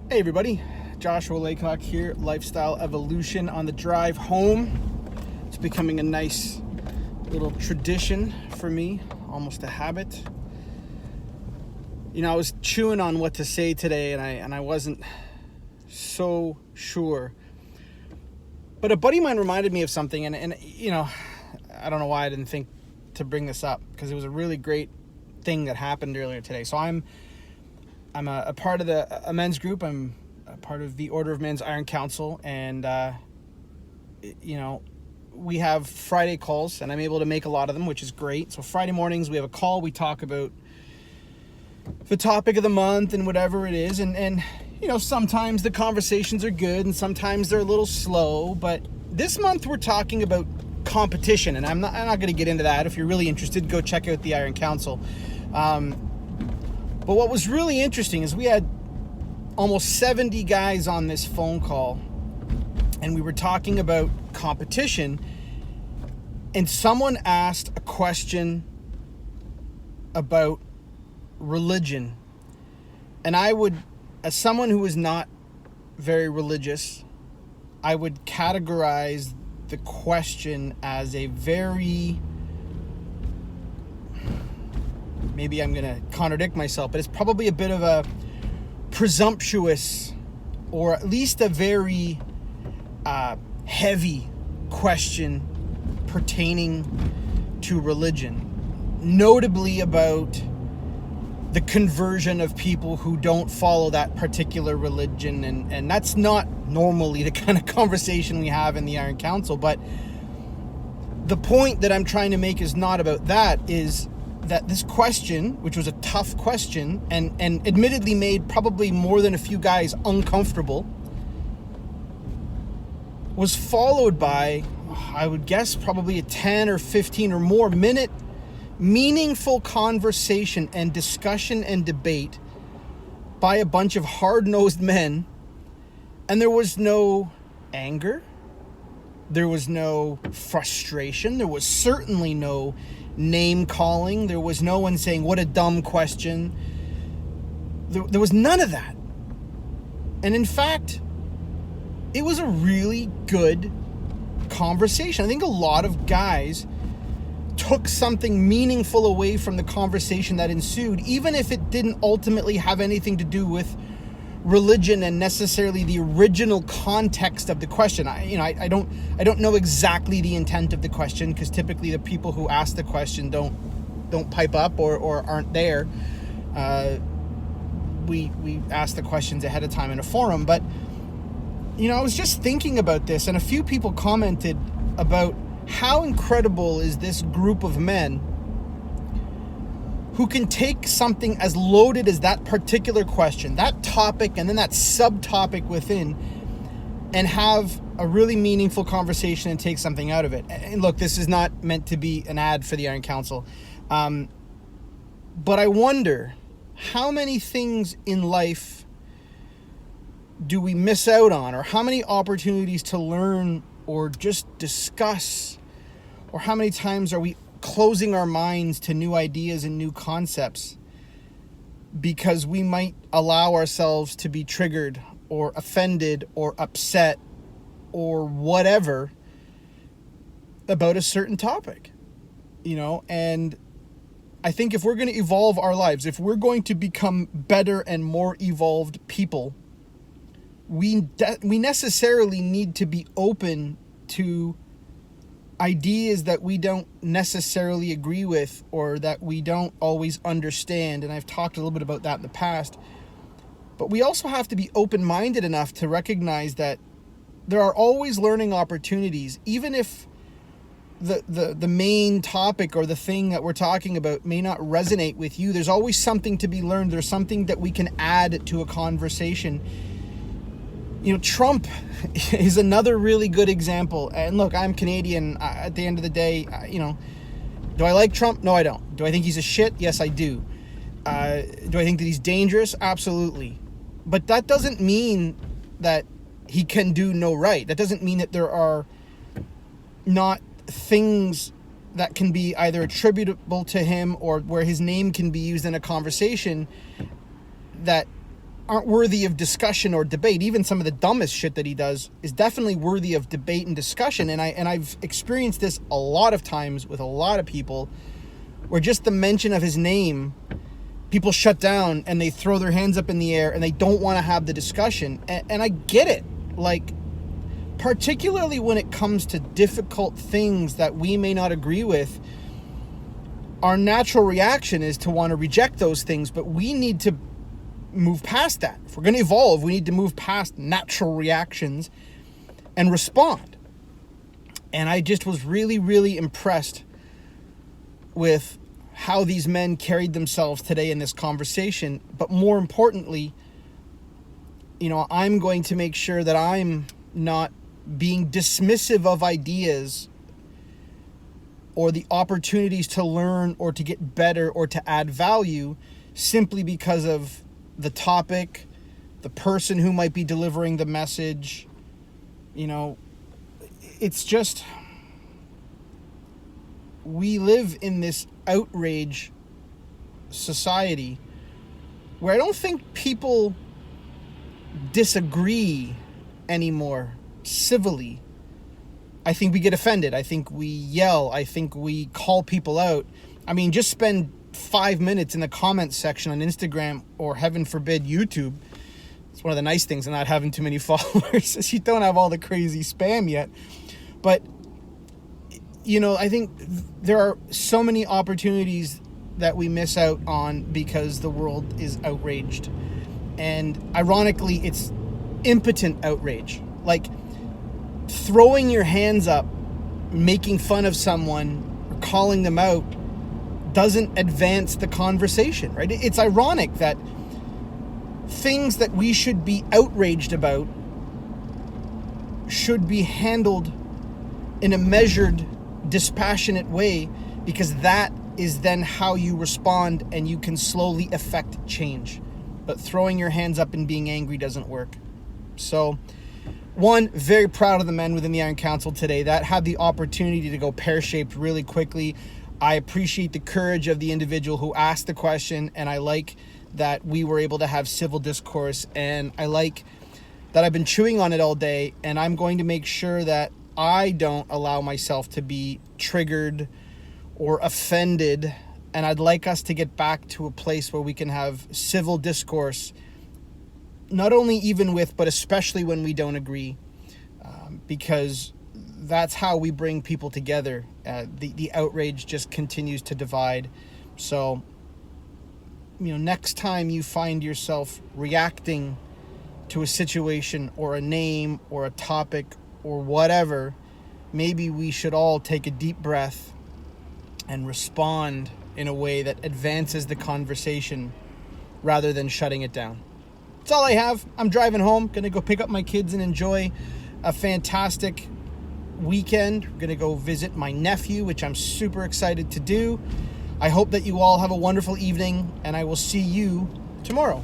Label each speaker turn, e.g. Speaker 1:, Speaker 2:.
Speaker 1: Hey everybody, Joshua Laycock here, Lifestyle Evolution on the drive home. It's becoming a nice little tradition for me, almost a habit. You know, I was chewing on what to say today and I wasn't so sure. But a buddy of mine reminded me of something and you know, I don't know why I didn't think to bring this up because it was a really great thing that happened earlier today. So I'm a part of a men's group. I'm a part of the Order of Men's Iron Council, and you know, we have Friday calls, and I'm able to make a lot of them, which is great. So Friday mornings we have a call. We talk about the topic of the month and whatever it is, and you know, sometimes the conversations are good, and sometimes they're a little slow. But this month we're talking about competition, and I'm not going to get into that. If you're really interested, go check out the Iron Council. But what was really interesting is we had almost 70 guys on this phone call, and we were talking about competition, and someone asked a question about religion. And I would, as someone who is not very religious, I would categorize the question as a very, maybe I'm going to contradict myself, but it's probably a bit of a presumptuous, or at least a very heavy question pertaining to religion, notably about the conversion of people who don't follow that particular religion. And that's not normally the kind of conversation we have in the Iron Council. But the point that I'm trying to make is not about that, is that this question, which was a tough question and admittedly made probably more than a few guys uncomfortable, was followed by, I would guess, probably a 10 or 15 or more minute meaningful conversation and discussion and debate by a bunch of hard-nosed men. And there was no anger, there was no frustration, there was certainly no name calling, there was no one saying what a dumb question. There was none of that. And in fact, it was a really good conversation. I think a lot of guys took something meaningful away from the conversation that ensued, even if it didn't ultimately have anything to do with religion and necessarily the original context of the question. I don't know exactly the intent of the question, because typically the people who ask the question don't pipe up or aren't there. We ask the questions ahead of time in a forum. But you know, I was just thinking about this, and a few people commented about how incredible is this group of men who can take something as loaded as that particular question, that topic, and then that subtopic within, and have a really meaningful conversation and take something out of it. And look, this is not meant to be an ad for the Iron Council. But I wonder how many things in life do we miss out on, or how many opportunities to learn or just discuss, or how many times are we closing our minds to new ideas and new concepts because we might allow ourselves to be triggered or offended or upset or whatever about a certain topic, you know? And I think if we're going to evolve our lives, if we're going to become better and more evolved people, we necessarily need to be open to ideas that we don't necessarily agree with, or that we don't always understand. And I've talked a little bit about that in the past. But we also have to be open-minded enough to recognize that there are always learning opportunities, even if the main topic or the thing that we're talking about may not resonate with you. There's always something to be learned. There's something that we can add to a conversation. You know, Trump is another really good example. And look, I'm Canadian. At the end of the day, you know, do I like Trump? No, I don't. Do I think he's a shit? Yes, I do. Do I think that he's dangerous? Absolutely. But that doesn't mean that he can do no right. That doesn't mean that there are not things that can be either attributable to him or where his name can be used in a conversation that aren't worthy of discussion or debate. Even some of the dumbest shit that he does is definitely worthy of debate and discussion. And I've experienced this a lot of times with a lot of people, where just the mention of his name, people shut down and they throw their hands up in the air and they don't want to have the discussion. And I get it. Like, particularly when it comes to difficult things that we may not agree with, our natural reaction is to want to reject those things, but we need to move past that. If we're going to evolve, we need to move past natural reactions and respond. And I just was really, really impressed with how these men carried themselves today in this conversation. But more importantly, I'm going to make sure that I'm not being dismissive of ideas or the opportunities to learn or to get better or to add value simply because of the topic, the person who might be delivering the message. It's just, we live in this outrage society where I don't think people disagree anymore civilly. I think we get offended. I think we yell. I think we call people out. I mean, just spend 5 minutes in the comments section on Instagram or, heaven forbid, YouTube. It's one of the nice things of not having too many followers is you don't have all the crazy spam yet. But, I think there are so many opportunities that we miss out on because the world is outraged. And ironically, it's impotent outrage. Like, throwing your hands up, making fun of someone, or calling them out doesn't advance the conversation, right? It's ironic that things that we should be outraged about should be handled in a measured, dispassionate way, because that is then how you respond and you can slowly affect change. But throwing your hands up and being angry doesn't work. So, one, very proud of the men within the Iron Council today that had the opportunity to go pear-shaped really quickly. I appreciate the courage of the individual who asked the question, and I like that we were able to have civil discourse, and I like that I've been chewing on it all day, and I'm going to make sure that I don't allow myself to be triggered or offended, and I'd like us to get back to a place where we can have civil discourse, not only even with, but especially when we don't agree, because that's how we bring people together. The outrage just continues to divide. So, next time you find yourself reacting to a situation or a name or a topic or whatever, maybe we should all take a deep breath and respond in a way that advances the conversation rather than shutting it down. That's all I have. I'm driving home, gonna go pick up my kids and enjoy a fantastic weekend. We're gonna go visit my nephew, which I'm super excited to do. I hope that you all have a wonderful evening, and I will see you tomorrow.